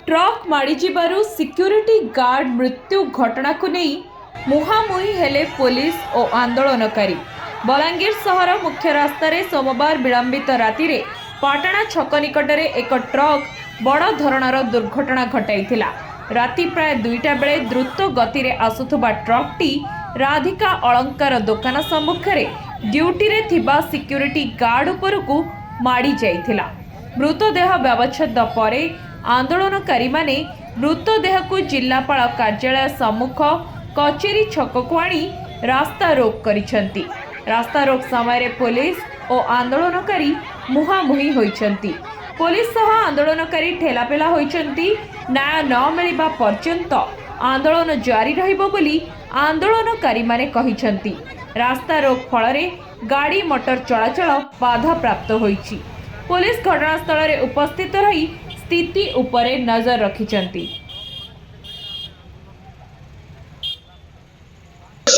Truck माड़ीजिबारु security guard मृत्यु घटना को नहीं मुहांमुही हेले पुलिस और आंदोलनकारी। बलांगीर सहर मुख्य रास्तार सोमवार विलंबित राति रे पाटणा छक निकटरे एक ट्रक बड़ धरणर दुर्घटना घटाइथिला। राति प्राय 2टा बेले द्रुत गति रे आसुथुबा ट्रकटी राधिका अलंकार दुकान सम्मुखरे ड्यूटी रे थिबा सिक्यूरिटी गार्ड उपरकू माड़ी जाइथिला। मृतदेह व्यवच्छेद परे आंदोलनकारी माने मृतदेह को जिलापाल कार्यालय सम्मुख कचेरी छक को आनी रास्ता रोक करिसेंती। रास्ता रोक समय पुलिस और आंदोलनकारी मुहांमुही होइछंती। पुलिस सह आंदोलनकारी ठेलापेला होइछंती। न्याय न मिलिबा पर्यंत आंदोलन जारी रहिबो बोली आंदोलनकारी माने कहिछंती। रास्ता रोक फल गाड़ी मोटर चलाचल बाधा प्राप्त होइछि। पुलिस घटनास्थल रे उपस्थित रही स्थिति उपरे नजर रखिछंती।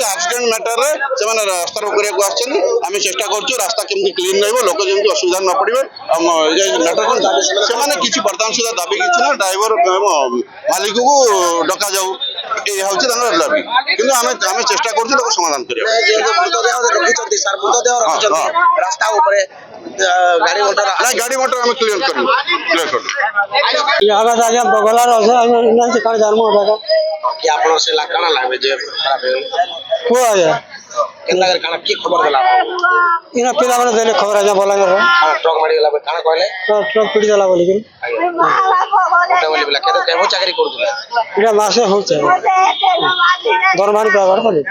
एक्सीडेंट मैटर रे से रास्ता रोक करिया आछन। आमे चेष्टा करछु रास्ता केमति क्लीन रहबो, लोक जेमति असुविधा न पड़िबे। मैटर से माने किछि वर्तमान सुधा दाबी किछि ना, ड्राइवर मालिक को डका जाऊ ए हउछि तांगर दाबी। किंतु आमे चेष्टा करछु लोक समाधान करिया। जे मृतदेह रखिछंती सर, मृतदेह रखिछंती रास्ता ऊपर गाड़ी मोटर आमे क्लियर करू। यागा आज्ञा बगलार আছে আমি না সে কার জানমো ওটা कि आपण से काना लागबे जे खराब हो को आया केनला कर काना की खबर देला इना पिला माने देले खबर आज्ञा बोलांगे ट्रक मारी गेला काना कहले ट्रक पिटी देला बोली ओटा बोली बोला केबो चाकरी करथुला इना मासे होचे दरमानी पावर बोली।